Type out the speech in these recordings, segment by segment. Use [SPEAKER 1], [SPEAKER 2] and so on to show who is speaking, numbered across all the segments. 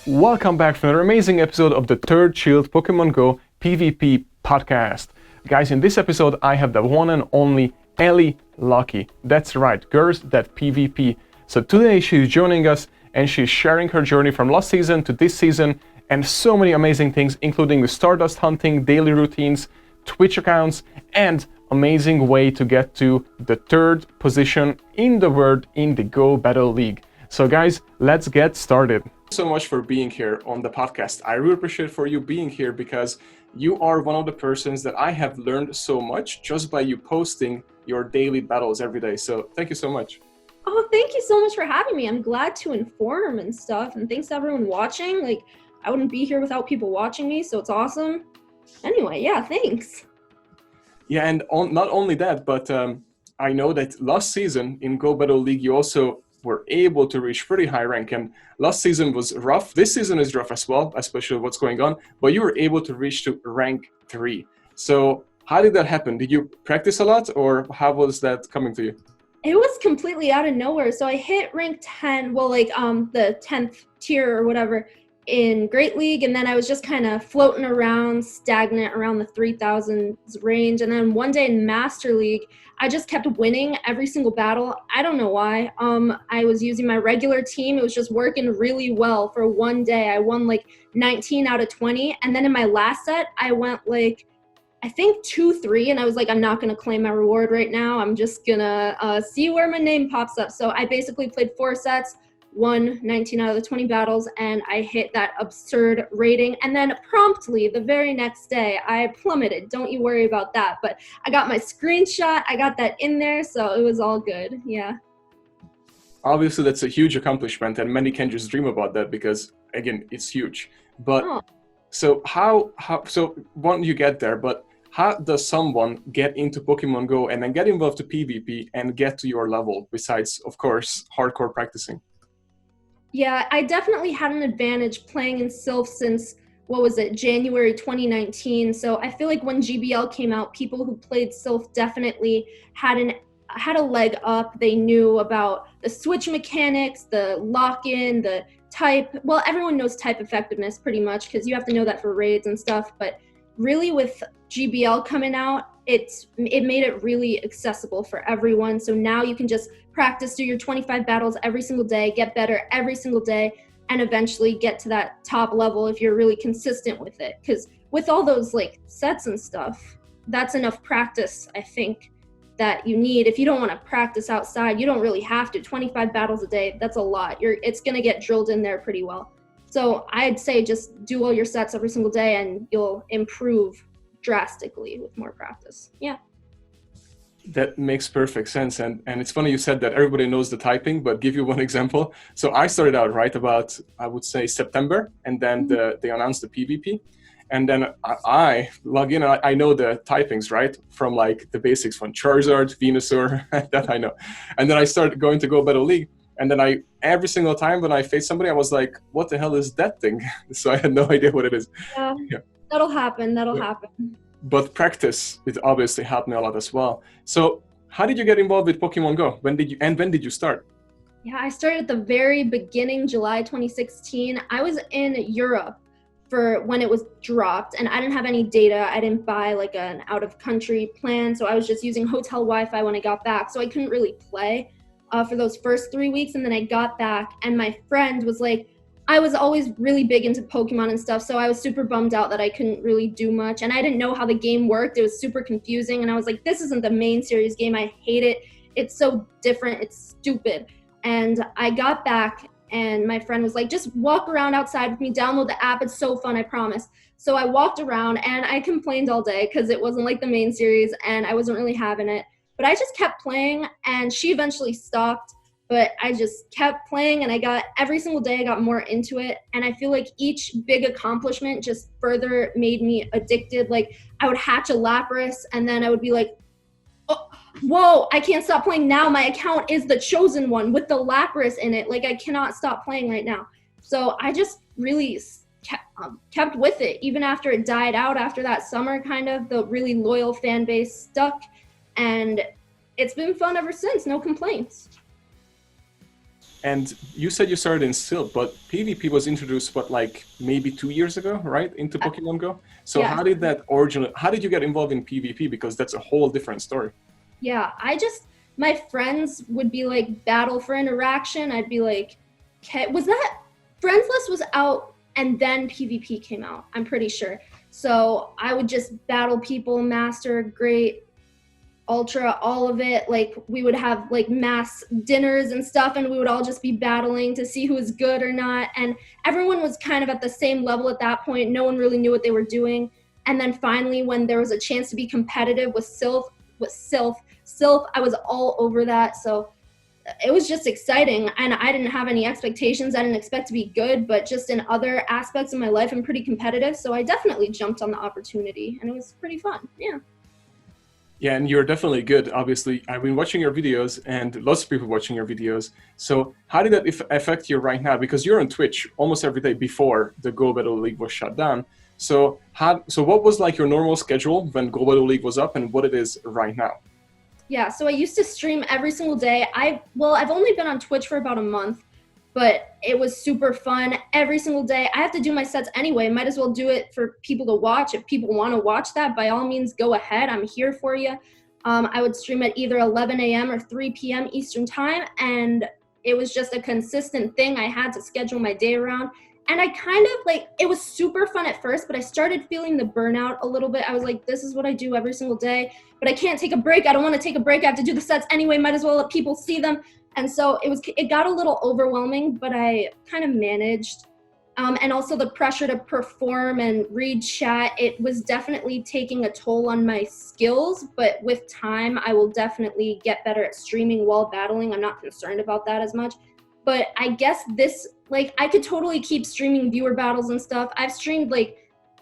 [SPEAKER 1] Welcome back for another amazing episode of the third Shield Pokemon Go PvP podcast. Guys, in this episode I have the one and only Ali Luckey. That's right, girls that PvP. So today she's joining us and she's sharing her journey from last season to this season and so many amazing things, including the Stardust hunting, daily routines, Twitch accounts, and amazing way to get to the third position in the world in the Go Battle League. So guys, let's get started. So much for being here on the podcast. I really appreciate for you being here because you are one of the persons that I have learned so much just by you posting your daily battles every day. So thank you so much.
[SPEAKER 2] Oh, thank you so much for having me. I'm glad to inform and stuff. And thanks to everyone watching. Like, I wouldn't be here without people watching me, so it's awesome. Anyway, yeah, thanks.
[SPEAKER 1] Yeah, and not only that, but I know that last season in Go Battle League, you also were able to reach pretty high rank, and last season was rough. This season is rough as well, especially what's going on, but you were able to reach to rank 3. So how did that happen? Did you practice a lot, or how was that coming to you?
[SPEAKER 2] It was completely out of nowhere. So I hit rank 10, well, like the 10th tier or whatever in Great League, and then I was just kind of floating around, stagnant around the 3,000s range. And then one day in Master League, I just kept winning every single battle. I don't know why. I was using my regular team. It was just working really well for one day. I won like 19 out of 20. And then in my last set, I went like, I think 2-3. And I was like, I'm not going to claim my reward right now. I'm just going to see where my name pops up. So I basically played 4 sets, won 19 out of the 20 battles, and I hit that absurd rating. And then promptly the very next day I plummeted. Don't you worry about that. But I got my screenshot, I got that in there, so it was all good. Yeah.
[SPEAKER 1] Obviously that's a huge accomplishment, and many can just dream about that because again it's huge. But so how so once you get there, but how does someone get into Pokemon Go and then get involved to PvP and get to your level besides, of course, hardcore practicing?
[SPEAKER 2] Yeah, I definitely had an advantage playing in Silph since, January 2019. So I feel like when GBL came out, people who played Silph definitely had a leg up. They knew about the switch mechanics, the lock-in, the type. Well, everyone knows type effectiveness pretty much because you have to know that for raids and stuff. But really with GBL coming out, it made it really accessible for everyone. So now you can just practice, do your 25 battles every single day, get better every single day, and eventually get to that top level if you're really consistent with it. Because with all those like sets and stuff, that's enough practice, I think, that you need. If you don't want to practice outside, you don't really have to. 25 battles a day, that's a lot. It's going to get drilled in there pretty well. So I'd say just do all your sets every single day and you'll improve drastically with more practice. Yeah.
[SPEAKER 1] That makes perfect sense. And it's funny you said that everybody knows the typing, but give you one example. So I started out right about, I would say, September, and then they announced the PvP. And then I log in, I know the typings, right? From like the basics from Charizard, Venusaur, that I know. And then I started going to Go Battle League. And then every single time when I faced somebody, I was like, what the hell is that thing? So I had no idea what it is.
[SPEAKER 2] Yeah. That'll happen. Happen.
[SPEAKER 1] But practice, it obviously helped me a lot as well. So how did you get involved with Pokemon Go? When did you start?
[SPEAKER 2] Yeah, I started at the very beginning, July 2016. I was in Europe for when it was dropped, and I didn't have any data. I didn't buy like an out-of-country plan, so I was just using hotel Wi-Fi when I got back, so I couldn't really play for those first 3 weeks. And then I got back, and my friend was like, I was always really big into Pokemon and stuff, so I was super bummed out that I couldn't really do much, and I didn't know how the game worked. It was super confusing, and I was like, this isn't the main series game. I hate it. It's so different. It's stupid. And I got back, and my friend was like, just walk around outside with me, download the app. It's so fun, I promise. So I walked around, and I complained all day because it wasn't like the main series, and I wasn't really having it. But I just kept playing, and she eventually stopped. But I just kept playing, and every single day I got more into it. And I feel like each big accomplishment just further made me addicted. Like I would hatch a Lapras, and then I would be like, oh, whoa, I can't stop playing now. My account is the chosen one with the Lapras in it. Like I cannot stop playing right now. So I just really kept with it. Even after it died out after that summer, kind of, the really loyal fan base stuck. And it's been fun ever since, no complaints.
[SPEAKER 1] And you said you started in Silph, but PvP was introduced, what, like maybe 2 years ago, right, into Pokemon Go? So
[SPEAKER 2] Yeah.
[SPEAKER 1] how did you get involved in PvP? Because that's a whole different story.
[SPEAKER 2] Yeah, my friends would be like battle for interaction. I'd be like, okay, was that Friends List was out and then PvP came out, I'm pretty sure. So I would just battle people, master, great, ultra, all of it. Like we would have like mass dinners and stuff, and we would all just be battling to see who was good or not. And everyone was kind of at the same level at that point. No one really knew what they were doing. And then finally, when there was a chance to be competitive with Silph, I was all over that. So it was just exciting, and I didn't have any expectations. I didn't expect to be good, but just in other aspects of my life, I'm pretty competitive. So I definitely jumped on the opportunity, and it was pretty fun. Yeah.
[SPEAKER 1] Yeah, and you're definitely good. Obviously, I've been watching your videos and lots of people watching your videos. So how did that affect you right now? Because you're on Twitch almost every day before the Go Battle League was shut down. So what was like your normal schedule when Go Battle League was up and what it is right now?
[SPEAKER 2] Yeah, so I used to stream every single day. I've only been on Twitch for about a month, but it was super fun every single day. I have to do my sets anyway. Might as well do it for people to watch. If people want to watch that, by all means, go ahead. I'm here for you. I would stream at either 11 a.m. or 3 p.m. Eastern time, and it was just a consistent thing I had to schedule my day around. And I kind of like, it was super fun at first, but I started feeling the burnout a little bit. I was like, this is what I do every single day, but I can't take a break. I don't want to take a break. I have to do the sets anyway. Might as well let people see them. And so it got a little overwhelming, but I kind of managed. And also the pressure to perform and read chat, it was definitely taking a toll on my skills, but with time, I will definitely get better at streaming while battling. I'm not concerned about that as much. But I guess I could totally keep streaming viewer battles and stuff. I've streamed like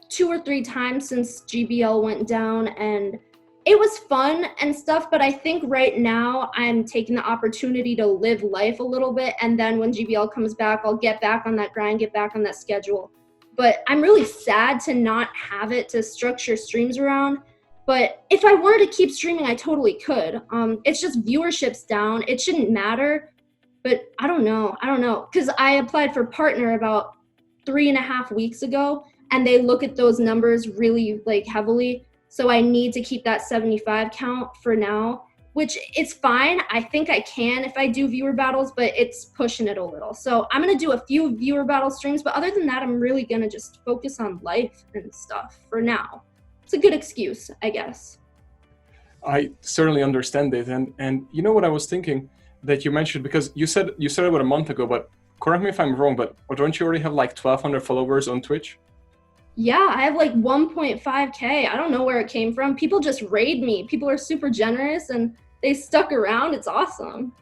[SPEAKER 2] 2 or 3 times since GBL went down, and it was fun and stuff, but I think right now I'm taking the opportunity to live life a little bit, and then when GBL comes back, I'll get back on that grind, get back on that schedule. But I'm really sad to not have it to structure streams around. But if I were to keep streaming, I totally could. It's just viewership's down. It shouldn't matter. But I don't know, because I applied for partner about 3.5 weeks ago, and they look at those numbers really like heavily. So I need to keep that 75 count for now, which is fine. I think I can if I do viewer battles, but it's pushing it a little. So I'm going to do a few viewer battle streams, but other than that, I'm really going to just focus on life and stuff for now. It's a good excuse, I guess.
[SPEAKER 1] I certainly understand it. And you know what I was thinking? That you mentioned, because you said about a month ago, but correct me if I'm wrong, but don't you already have like 1,200 followers on Twitch?
[SPEAKER 2] Yeah, I have like 1.5K. I don't know where it came from. People just raid me. People are super generous and they stuck around. It's awesome.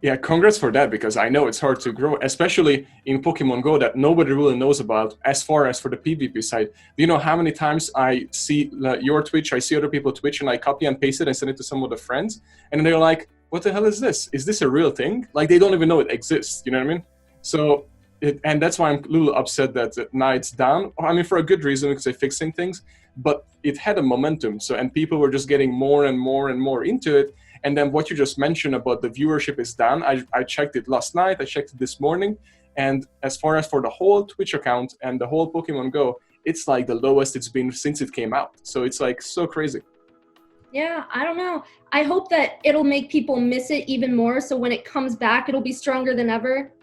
[SPEAKER 1] Yeah, congrats for that, because I know it's hard to grow, especially in Pokemon Go that nobody really knows about as far as for the PvP side. Do you know how many times I see your Twitch, I see other people Twitch, and I copy and paste it and send it to some of the friends, and they're like, what the hell is this? Is this a real thing? Like, they don't even know it exists, you know what I mean? So, and that's why I'm a little upset that now it's down. I mean, for a good reason, because they're fixing things, but it had a momentum. So, and people were just getting more and more and more into it. And then what you just mentioned about the viewership is down. I checked it last night, I checked it this morning. And as far as for the whole Twitch account and the whole Pokemon Go, it's like the lowest it's been since it came out. So it's like so crazy.
[SPEAKER 2] Yeah, I don't know. I hope that it'll make people miss it even more. So when it comes back, it'll be stronger than ever.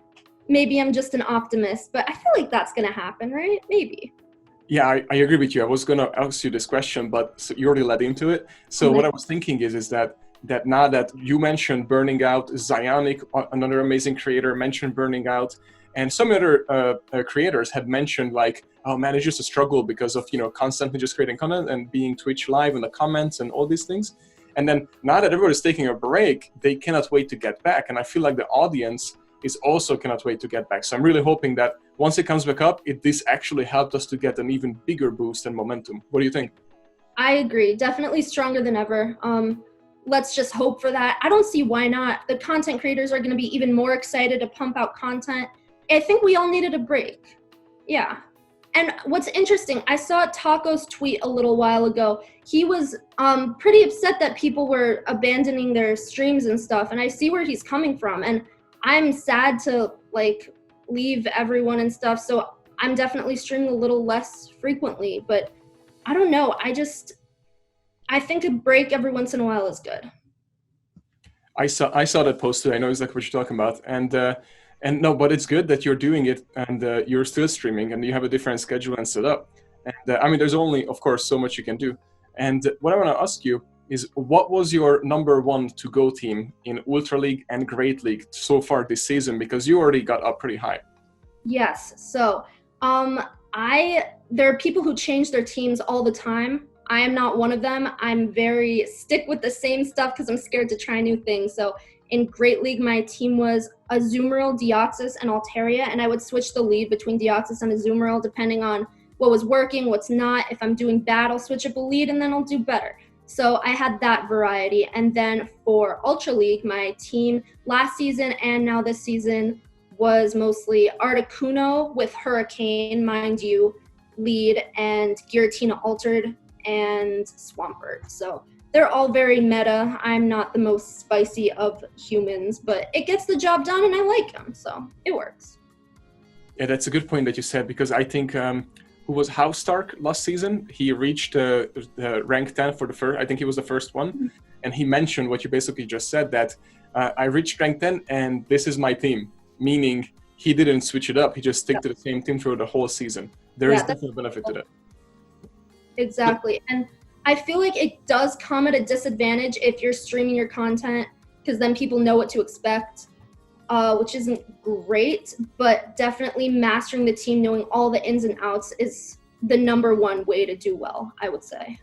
[SPEAKER 2] Maybe I'm just an optimist, but I feel like that's going to happen, right? Maybe.
[SPEAKER 1] Yeah, I agree with you. I was going to ask you this question, but you already led into it. So what I was thinking is that now that you mentioned Burning Out, Zionic, another amazing creator, mentioned Burning Out, and some other creators had mentioned like, oh man, it's just a struggle because of, constantly just creating content and being Twitch live in the comments and all these things. And then now that everybody's taking a break, they cannot wait to get back. And I feel like the audience is also cannot wait to get back. So I'm really hoping that once it comes back up, this actually helped us to get an even bigger boost and momentum. What do you think?
[SPEAKER 2] I agree. Definitely stronger than ever. Let's just hope for that. I don't see why not. The content creators are going to be even more excited to pump out content. I think we all needed a break. Yeah. And what's interesting, I saw Taco's tweet a little while ago. He was pretty upset that people were abandoning their streams and stuff, and I see where he's coming from. And I'm sad to like leave everyone and stuff, so I'm definitely streaming a little less frequently, but I don't know. I think a break every once in a while is good.
[SPEAKER 1] I saw that post too. I know exactly what you're talking about, and no, but it's good that you're doing it and you're still streaming and you have a different schedule and set up. And I mean, there's only, of course, so much you can do. And what I want to ask you is, what was your number one to go team in Ultra League and Great League so far this season? Because you already got up pretty high.
[SPEAKER 2] Yes. So, there are people who change their teams all the time. I am not one of them. I'm very stick with the same stuff because I'm scared to try new things. So in Great League, my team was Azumarill, Deoxys, and Altaria, and I would switch the lead between Deoxys and Azumarill depending on what was working, what's not. If I'm doing bad, I'll switch up a lead and then I'll do better. So I had that variety. And then for Ultra League, my team last season and now this season was mostly Articuno with Hurricane, mind you, lead, and Giratina Altered, and Swampert. So they're all very meta. I'm not the most spicy of humans, but it gets the job done and I like them, so it works.
[SPEAKER 1] Yeah, that's a good point that you said, because I think who was House Stark last season? He reached rank 10 for the first. I think he was the first one, mm-hmm. And he mentioned what you basically just said, that I reached rank 10 and this is my team, meaning he didn't switch it up. He just stick to the same team through the whole season. There is definitely a benefit to that.
[SPEAKER 2] Exactly. And I feel like it does come at a disadvantage if you're streaming your content, because then people know what to expect, which isn't great, but definitely mastering the team, knowing all the ins and outs is the number one way to do well, I would say.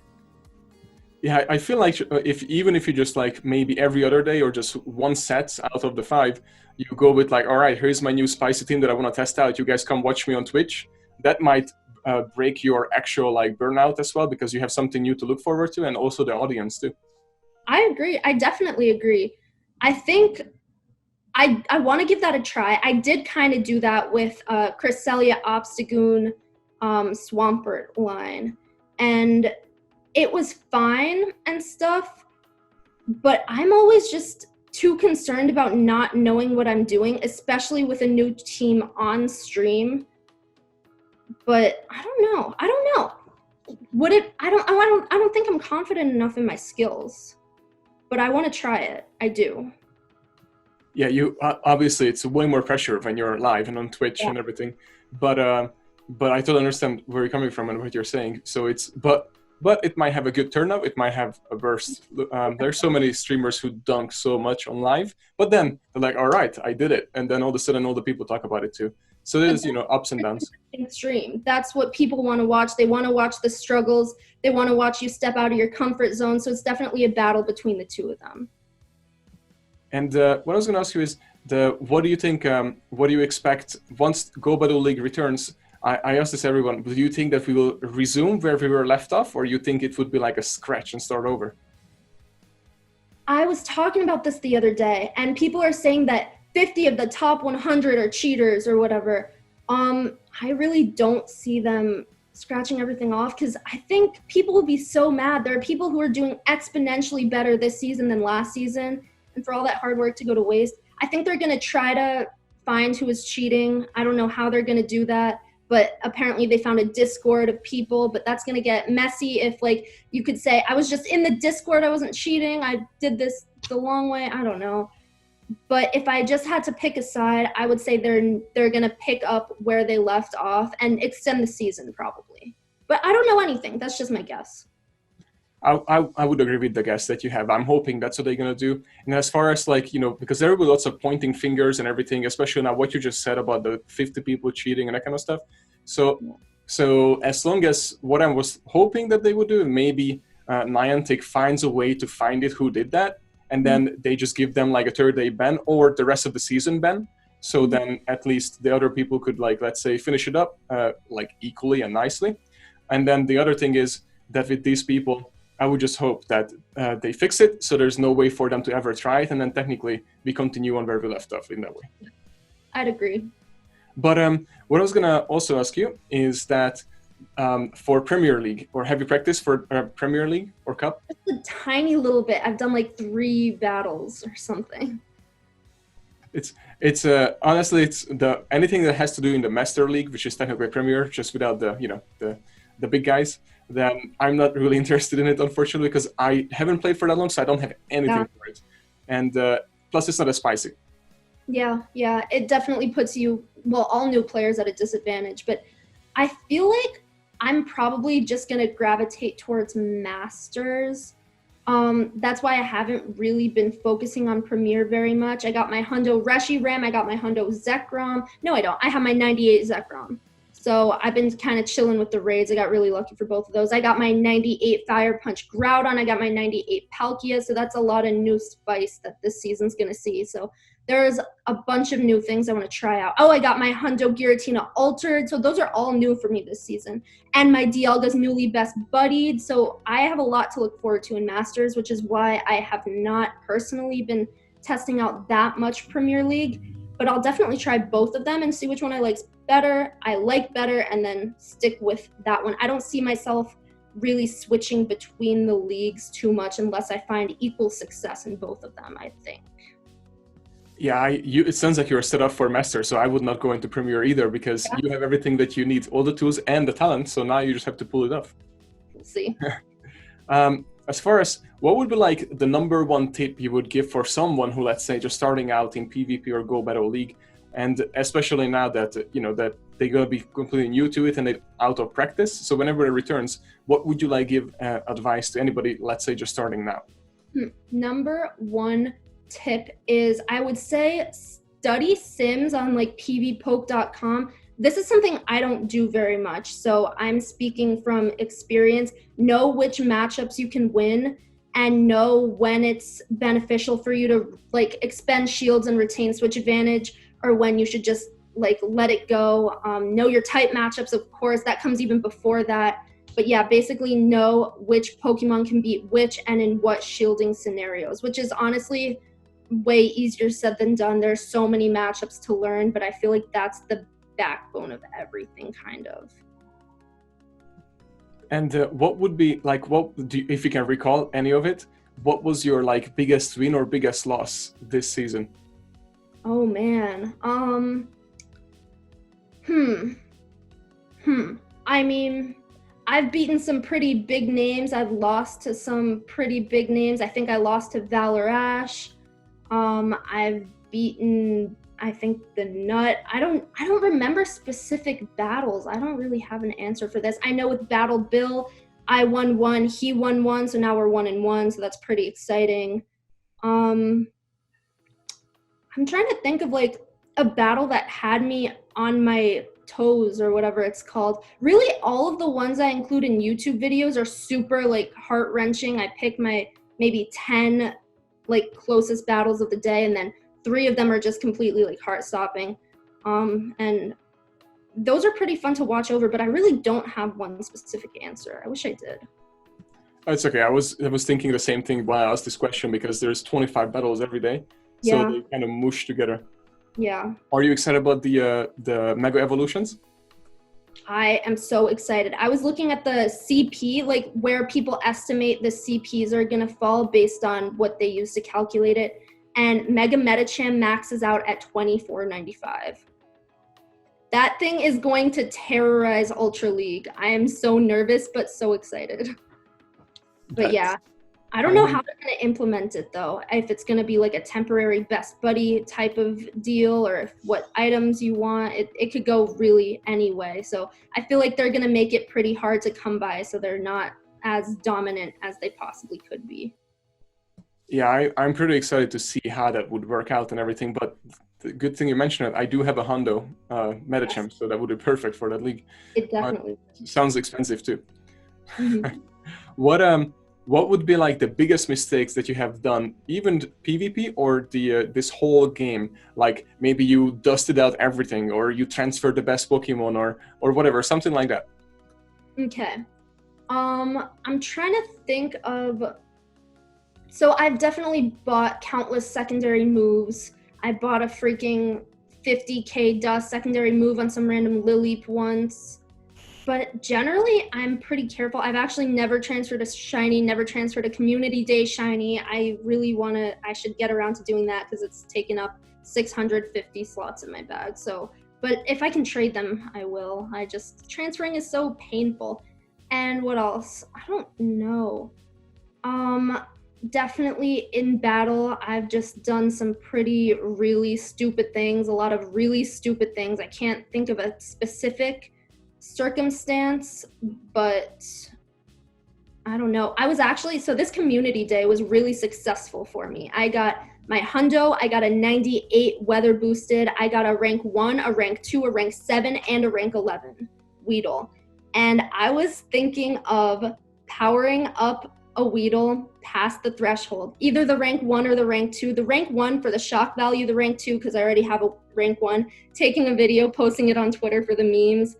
[SPEAKER 1] Yeah, I feel like even if you just like maybe every other day or just one set out of the 5, you go with like, all right, here's my new spicy team that I want to test out. You guys come watch me on Twitch. That might break your actual like burnout as well, because you have something new to look forward to, and also the audience too.
[SPEAKER 2] I agree. I definitely agree. I think I want to give that a try. I did kind of do that with Cresselia, Obstagoon, Swampert line, and it was fine and stuff, but I'm always just too concerned about not knowing what I'm doing, especially with a new team on stream. But I don't know. I don't think I'm confident enough in my skills, but I want to try it. I do.
[SPEAKER 1] Yeah, you obviously it's way more pressure when you're live and on Twitch and everything. But I totally understand where you're coming from and what you're saying. So it's but it might have a good turnout. It might have a burst. There's so many streamers who dunk so much on live, but then they're like, all right, I did it. And then all of a sudden, all the people talk about it too. So there's, ups and downs.
[SPEAKER 2] Stream. That's what people want to watch. They want to watch the struggles. They want to watch you step out of your comfort zone. So it's definitely a battle between the two of them.
[SPEAKER 1] And what I was going to ask you is, what do you think, what do you expect once Go Battle League returns? I asked this to everyone, do you think that we will resume where we were left off, or you think it would be like a scratch and start over?
[SPEAKER 2] I was talking about this the other day, and people are saying that 50 of the top 100 are cheaters or whatever. I really don't see them scratching everything off, because I think people will be so mad. There are people who are doing exponentially better this season than last season, and for all that hard work to go to waste, I think they're going to try to find who is cheating. I don't know how they're going to do that. But apparently they found a Discord of people, but that's going to get messy if, like, you could say, I was just in the Discord, I wasn't cheating, I did this the long way, I don't know. But if I just had to pick a side, I would say they're going to pick up where they left off and extend the season probably. But I don't know anything, that's just my guess.
[SPEAKER 1] I would agree with the guess that you have. I'm hoping that's what they're going to do. And as far as like, because there will be lots of pointing fingers and everything, especially now what you just said about the 50 people cheating and that kind of stuff. So as long as what I was hoping that they would do, maybe Niantic finds a way to find it who did that. And then they just give them like a 30-day ban or the rest of the season ban. So then at least the other people could, like, let's say, finish it up like equally and nicely. And then the other thing is that with these people, I would just hope that they fix it so there's no way for them to ever try it, and then technically we continue on where we left off in that way.
[SPEAKER 2] I'd agree.
[SPEAKER 1] But what I was going to also ask you is that for Premier League, or have you practiced for Premier League or Cup?
[SPEAKER 2] Just a tiny little bit. I've done like 3 battles or something.
[SPEAKER 1] It's honestly it's the anything that has to do in the Master League, which is technically Premier, just without the the big guys. Then I'm not really interested in it, unfortunately, because I haven't played for that long, so I don't have anything
[SPEAKER 2] Yeah.
[SPEAKER 1] for it. And plus, it's not as spicy.
[SPEAKER 2] Yeah, yeah, it definitely puts you, well, all new players at a disadvantage, but I feel like I'm probably just gonna gravitate towards Masters. That's why I haven't really been focusing on Premier very much. I got my Hundo Reshiram, I got my Hundo Zekrom. No, I don't. I have my 98 Zekrom. So I've been kind of chilling with the raids. I got really lucky for both of those. I got my 98 Fire Punch Groudon. I got my 98 Palkia. So that's a lot of new spice that this season's going to see. So there's a bunch of new things I want to try out. Oh, I got my Hundo Giratina Altered. So those are all new for me this season. And my Dialga's newly best buddied. So I have a lot to look forward to in Masters, which is why I have not personally been testing out that much Premier League. But I'll definitely try both of them and see which one I like better, and then stick with that one. I don't see myself really switching between the leagues too much unless I find equal success in both of them, I think.
[SPEAKER 1] Yeah, it sounds like you're set up for Master, so I would not go into Premier either because you have everything that you need, all the tools and the talent, so now you just have to pull it off.
[SPEAKER 2] We'll see.
[SPEAKER 1] As far as what would be like the number one tip you would give for someone who, let's say, just starting out in PvP or Go Battle League, and especially now that that they're gonna be completely new to it and they're out of practice. So whenever it returns, what would you like give advice to anybody, let's say, just starting now?
[SPEAKER 2] Number one tip is I would say study sims on like pvpoke.com. This is something I don't do very much, so I'm speaking from experience. Know which matchups you can win and know when it's beneficial for you to like expend shields and retain switch advantage, or when you should just like let it go. Know your type matchups, of course, that comes even before that. But yeah, basically know which Pokemon can beat which and in what shielding scenarios, which is honestly way easier said than done. There's so many matchups to learn, but I feel like that's the backbone of everything, kind of.
[SPEAKER 1] And what would be like, if you can recall any of it, what was your like biggest win or biggest loss this season?
[SPEAKER 2] Oh man. I mean, I've beaten some pretty big names. I've lost to some pretty big names. I think I lost to Valorash. I've beaten, I think, the Nut. I don't remember specific battles. I don't really have an answer for this. I know with Battle Bill, I won one, he won one, so now we're 1-1, so that's pretty exciting. I'm trying to think of like a battle that had me on my toes or whatever it's called. Really, all of the ones I include in YouTube videos are super like heart-wrenching. I pick my maybe 10 like closest battles of the day, and then 3 of them are just completely like heart-stopping. And those are pretty fun to watch over, but I really don't have one specific answer. I wish I did.
[SPEAKER 1] Oh, it's okay. I was thinking the same thing while I asked this question because there's 25 battles every day, so
[SPEAKER 2] Yeah.
[SPEAKER 1] they kind of mush together.
[SPEAKER 2] Yeah.
[SPEAKER 1] Are you excited about the Mega Evolutions?
[SPEAKER 2] I am so excited. I was looking at the CP, like where people estimate the CPs are going to fall based on what they use to calculate it. And Mega Metacham maxes out at 24.95. That thing is going to terrorize Ultra League. I am so nervous, but so excited. But yeah, I don't know how they're going to implement it though. If it's going to be like a temporary best buddy type of deal, or if what items you want, it could go really any way. So I feel like they're going to make it pretty hard to come by, so they're not as dominant as they possibly could be.
[SPEAKER 1] Yeah, I'm pretty excited to see how that would work out and everything, but the good thing you mentioned it, I do have a Hundo Metacham, so that would be perfect for that league.
[SPEAKER 2] It definitely
[SPEAKER 1] sounds expensive too.
[SPEAKER 2] Mm-hmm.
[SPEAKER 1] What would be like the biggest mistakes that you have done, even PvP or this whole game? Like maybe you dusted out everything, or you transferred the best Pokemon, or whatever, something like that.
[SPEAKER 2] Okay. I'm trying to think of. So I've definitely bought countless secondary moves. I bought a freaking 50k dust secondary move on some random Lilip once. But generally, I'm pretty careful. I've actually never transferred a shiny, never transferred a community day shiny. I really I should get around to doing that because it's taken up 650 slots in my bag. So, but if I can trade them, I will. Transferring is so painful. And what else? I don't know. Definitely in battle, I've just done some really stupid things, a lot of really stupid things. I can't think of a specific circumstance, but I don't know. So this community day was really successful for me. I got my hundo, I got a 98 weather boosted, I got a rank 1, a rank 2, a rank 7, and a rank 11 Weedle. And I was thinking of powering up a Weedle past the threshold, either the rank 1 or the rank 2. The rank 1 for the shock value, the rank 2 because I already have a rank 1, taking a video, posting it on Twitter for the memes.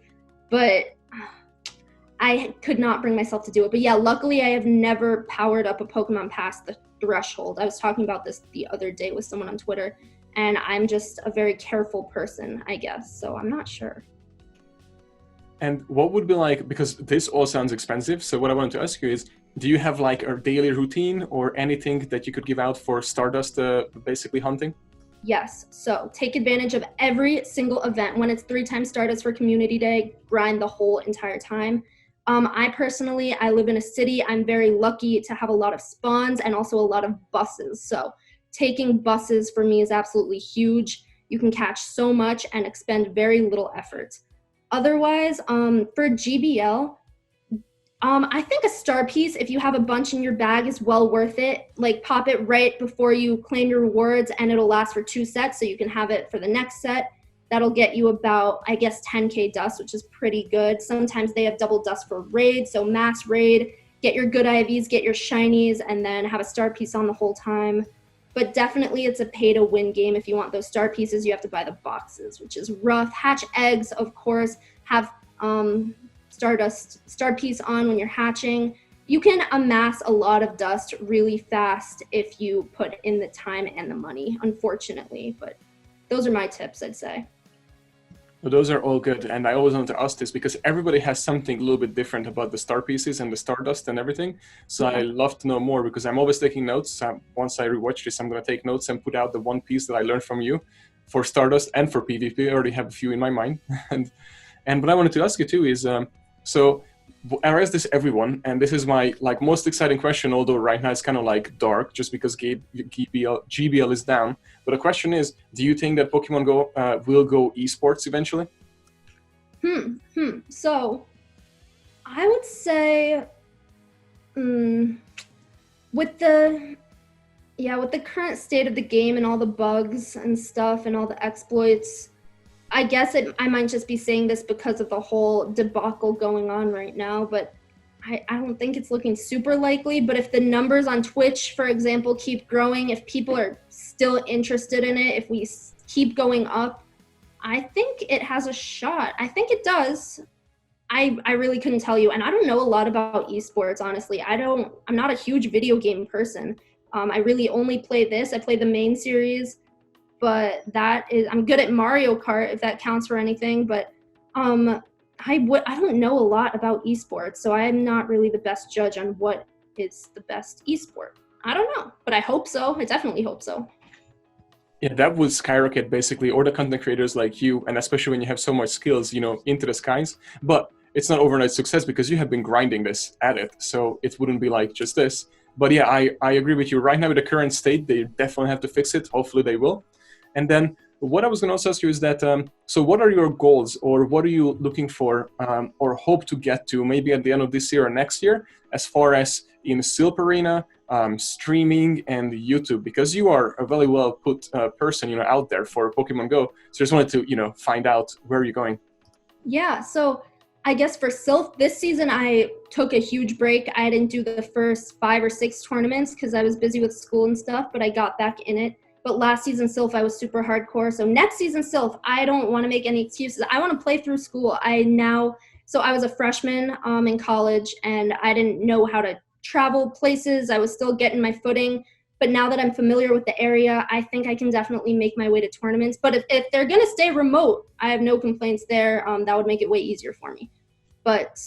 [SPEAKER 2] But I could not bring myself to do it. But yeah, luckily I have never powered up a Pokemon past the threshold. I was talking about this the other day with someone on Twitter, and I'm just a very careful person, I guess. So I'm not sure.
[SPEAKER 1] And what would be like, because this all sounds expensive, so what I wanted to ask you is, do you have like a daily routine or anything that you could give out for Stardust basically hunting?
[SPEAKER 2] Yes, so take advantage of every single event. When it's 3 times Stardust for Community Day, grind the whole entire time. I live in a city. I'm very lucky to have a lot of spawns and also a lot of buses. So taking buses for me is absolutely huge. You can catch so much and expend very little effort. Otherwise, for GBL, I think a star piece, if you have a bunch in your bag, is well worth it. Like pop it right before you claim your rewards and it'll last for 2 sets, so you can have it for the next set. That'll get you about, I guess, 10k dust, which is pretty good. Sometimes they have double dust for raid, so mass raid, get your good IVs, get your shinies, and then have a star piece on the whole time. But definitely it's a pay to win game. If you want those star pieces, you have to buy the boxes, which is rough. Hatch eggs, of course, have Stardust star piece on when you're hatching. You can amass a lot of dust really fast if you put in the time and the money, unfortunately. But those are my tips, I'd say.
[SPEAKER 1] Well, those are all good, and I always want to ask this because everybody has something a little bit different about the star pieces and the Stardust and everything. So I love to know more because I'm always taking notes. Once I rewatch this, I'm going to take notes and put out the one piece that I learned from you for Stardust and for PvP. I already have a few in my mind. and what I wanted to ask you too is, so I ask this everyone, and this is my most exciting question, although right now it's kind of dark just because GBL is down. But the question is, do you think that Pokemon Go will go esports eventually?
[SPEAKER 2] So I would say with the current state of the game and all the bugs and stuff and all the exploits, I guess I might just be saying this because of the whole debacle going on right now, but I don't think it's looking super likely. But if the numbers on Twitch, for example, keep growing, if people are still interested in it, if we keep going up, I think it has a shot. I think it does. I really couldn't tell you. And I don't know a lot about esports, honestly. I'm not a huge video game person. I really only play this. I play the main series. But I'm good at Mario Kart, if that counts for anything. But I don't know a lot about esports, so I'm not really the best judge on what is the best esport. I don't know, but I hope so. I definitely hope so.
[SPEAKER 1] Yeah, that would skyrocket basically, or the content creators like you, and especially when you have so much skills, into the skies. But it's not overnight success because you have been grinding this at it, so it wouldn't be like just this. But yeah, I agree with you. Right now, with the current state, they definitely have to fix it. Hopefully, they will. And then what I was going to also ask you is that, so what are your goals, or what are you looking for or hope to get to maybe at the end of this year or next year, as far as in Silph Arena, streaming, and YouTube? Because you are a very well put person, out there for Pokemon Go. So just wanted to, find out where you're going.
[SPEAKER 2] Yeah, so I guess for Silph, this season I took a huge break. I didn't do the first 5 or 6 tournaments because I was busy with school and stuff, but I got back in it. But last season Silph, I was super hardcore. So next season Silph, I don't want to make any excuses. I want to play through school. So I was a freshman in college, and I didn't know how to travel places. I was still getting my footing. But now that I'm familiar with the area, I think I can definitely make my way to tournaments. But if they're going to stay remote, I have no complaints there. That would make it way easier for me. but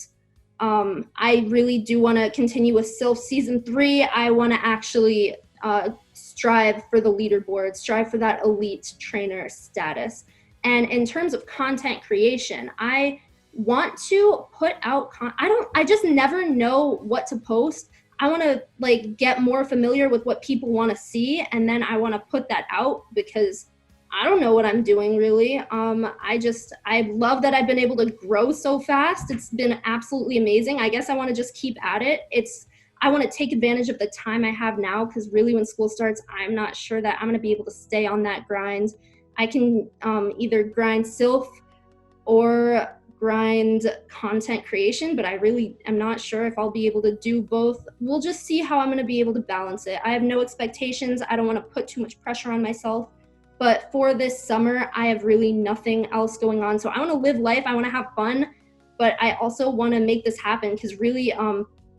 [SPEAKER 2] I really do want to continue with Silph Season 3. I want to actually strive for the leaderboard, strive for that elite trainer status. And in terms of content creation, I want to put out I just never know what to post. I want to like get more familiar with what people want to see, and then I want to put that out because I don't know what I'm doing really. I love that I've been able to grow so fast. It's been absolutely amazing. I guess I want to just keep at it. I want to take advantage of the time I have now, because really when school starts, I'm not sure that I'm going to be able to stay on that grind. I can either grind Silph or grind content creation, but I really am not sure if I'll be able to do both. We'll just see how I'm going to be able to balance it. I have no expectations. I don't want to put too much pressure on myself. But for this summer, I have really nothing else going on. So I want to live life. I want to have fun, but I also want to make this happen, because really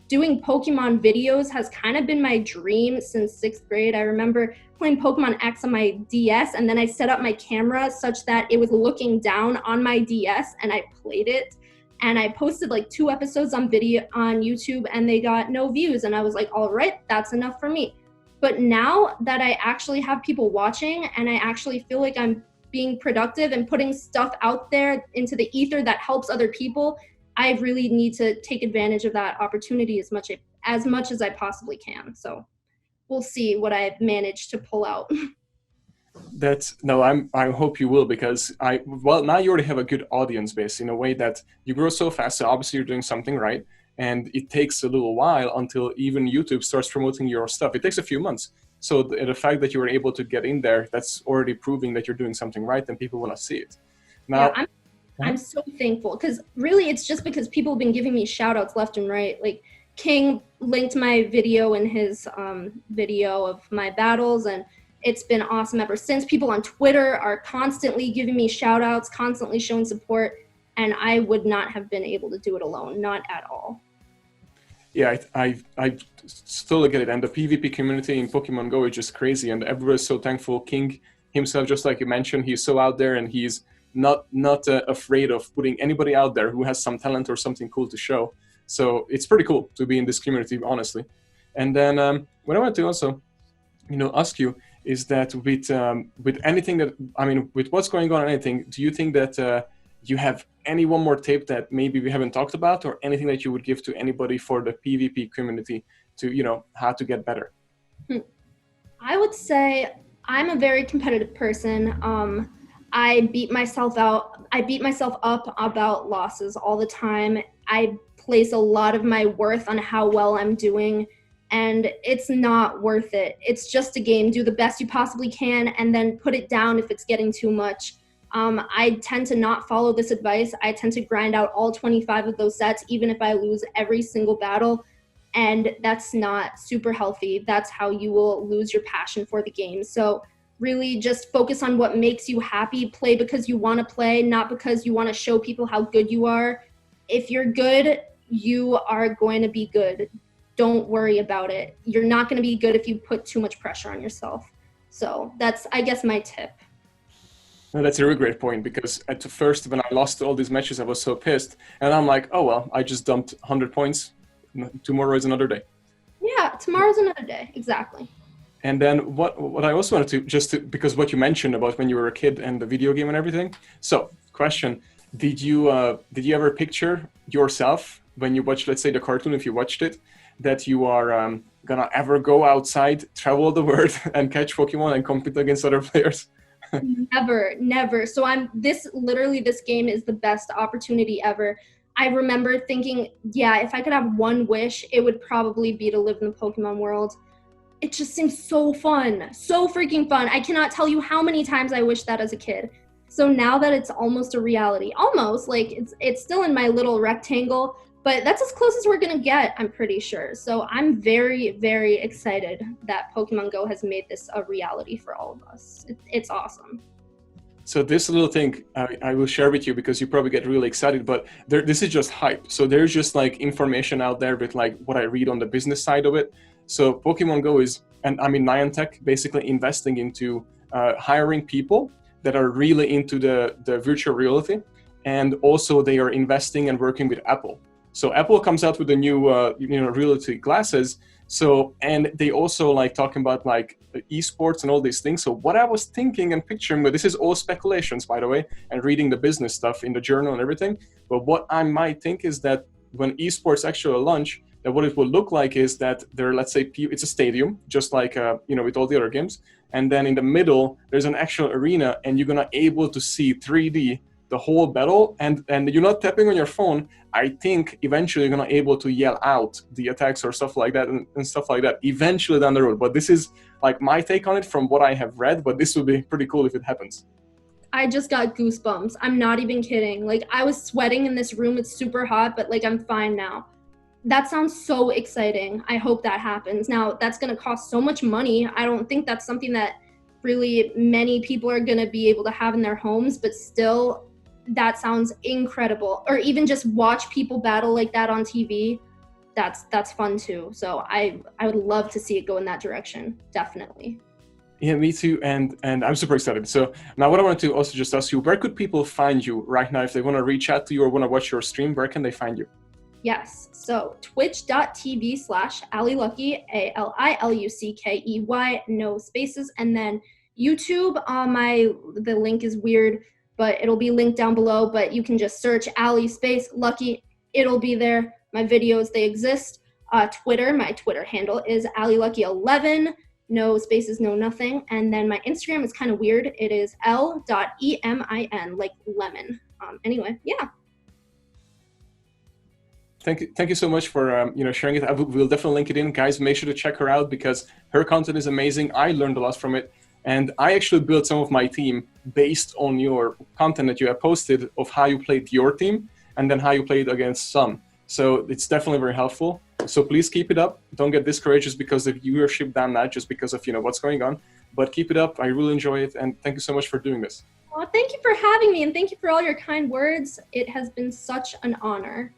[SPEAKER 2] doing Pokemon videos has kind of been my dream since 6th grade. I remember playing Pokemon X on my DS, and then I set up my camera such that it was looking down on my DS, and I played it. And I posted like 2 episodes on YouTube, and they got no views. And I was like, all right, that's enough for me. But now that I actually have people watching, and I actually feel like I'm being productive and putting stuff out there into the ether that helps other people, I really need to take advantage of that opportunity as much as I possibly can. So we'll see what I've managed to pull out.
[SPEAKER 1] I hope you will, because now you already have a good audience base in a way that you grow so fast. So obviously you're doing something right. And it takes a little while until even YouTube starts promoting your stuff. It takes a few months. So the fact that you were able to get in there, that's already proving that you're doing something right and people want to see it. Now,
[SPEAKER 2] yeah, I'm so thankful, because really it's just because people have been giving me shout outs left and right. Like King linked my video in his video of my battles, and it's been awesome ever since. People on Twitter are constantly giving me shout outs, constantly showing support. And I would not have been able to do it alone, not at all.
[SPEAKER 1] Yeah, I totally get it. And the PvP community in Pokemon Go is just crazy, and everybody's so thankful. King himself, just like you mentioned, he's so out there, and he's not afraid of putting anybody out there who has some talent or something cool to show. So it's pretty cool to be in this community, honestly. And then what I want to also, ask you is that with anything that, with what's going on, anything, do you think that you have one more tip that maybe we haven't talked about, or anything that you would give to anybody for the PvP community to, how to get better?
[SPEAKER 2] I would say I'm a very competitive person. I beat myself up about losses all the time. I place a lot of my worth on how well I'm doing, and it's not worth it. It's just a game. Do the best you possibly can, and then put it down if it's getting too much. I tend to not follow this advice. I tend to grind out all 25 of those sets, even if I lose every single battle. And that's not super healthy. That's how you will lose your passion for the game. So really just focus on what makes you happy. Play because you want to play, not because you want to show people how good you are. If you're good, you are going to be good. Don't worry about it. You're not going to be good if you put too much pressure on yourself. So that's, I guess, my tip.
[SPEAKER 1] No, that's a really great point, because at first when I lost all these matches, I was so pissed, and I'm like, oh well, I just dumped 100 points. Tomorrow is another day.
[SPEAKER 2] Yeah, tomorrow's another day, exactly.
[SPEAKER 1] And then what I also wanted to because what you mentioned about when you were a kid and the video game and everything. So, question: Did you ever picture yourself when you watched, let's say, the cartoon, if you watched it, that you are gonna ever go outside, travel the world, and catch Pokemon and compete against other players?
[SPEAKER 2] Never. So this game is the best opportunity ever. I remember thinking, yeah, if I could have one wish, it would probably be to live in the Pokemon world. It just seems so fun, so freaking fun. I cannot tell you how many times I wished that as a kid. So now that it's almost a reality, it's still in my little rectangle, but that's as close as we're gonna get, I'm pretty sure. So I'm very, very excited that Pokemon Go has made this a reality for all of us. It's awesome.
[SPEAKER 1] So this little thing I will share with you, because you probably get really excited, but this is just hype. So there's just like information out there with like what I read on the business side of it. So Pokemon Go Niantic basically investing into hiring people that are really into the virtual reality and also they are investing and working with Apple. So Apple comes out with the new reality glasses. So, and they also like talking about like esports and all these things. So what I was thinking and picturing, but this is all speculations, by the way, and reading the business stuff in the journal and everything. But what I might think is that when esports actually launch, that what it will look like is that there, let's say, it's a stadium, just like with all the other games, and then in the middle there's an actual arena, and you're gonna able to see 3D the whole battle, and you're not tapping on your phone. I think eventually you're gonna able to yell out the attacks or stuff like that and stuff like that eventually down the road. But this is like my take on it from what I have read, but this would be pretty cool if it happens.
[SPEAKER 2] I just got goosebumps. I'm not even kidding. Like, I was sweating in this room. It's super hot, but like, I'm fine now. That sounds so exciting. I hope that happens. Now, that's going to cost so much money. I don't think that's something that really many people are going to be able to have in their homes, but still, that sounds incredible. Or even just watch people battle like that on TV. That's fun too. So I would love to see it go in that direction. Definitely.
[SPEAKER 1] Yeah, me too, and I'm super excited. So now what I want to also just ask you, where could people find you right now if they want to reach out to you or want to watch your stream? Where can they find you?
[SPEAKER 2] Yes, so twitch.tv/Ali Luckey, ALILUCKEY, no spaces, and then YouTube. The link is weird, but it'll be linked down below. But you can just search Ali space Luckey. It'll be there. My videos, they exist. Twitter, my Twitter handle is Ali Luckey 11. No spaces, no nothing. And then my Instagram is kind of weird. It is l.emin, like lemon. Anyway, yeah.
[SPEAKER 1] Thank you so much for sharing it. We'll definitely link it in, guys. Make sure to check her out because her content is amazing. I learned a lot from it, and I actually built some of my team based on your content that you have posted of how you played your team and then how you played against some. So it's definitely very helpful. So please keep it up. Don't get discouraged just because the viewership down that, just because of what's going on. But keep it up. I really enjoy it, and thank you so much for doing this.
[SPEAKER 2] Well, thank you for having me, and thank you for all your kind words. It has been such an honor.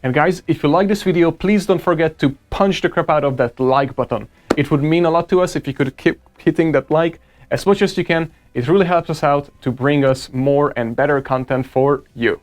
[SPEAKER 1] And guys, if you like this video, please don't forget to punch the crap out of that like button. It would mean a lot to us if you could keep hitting that like as much as you can. It really helps us out to bring us more and better content for you.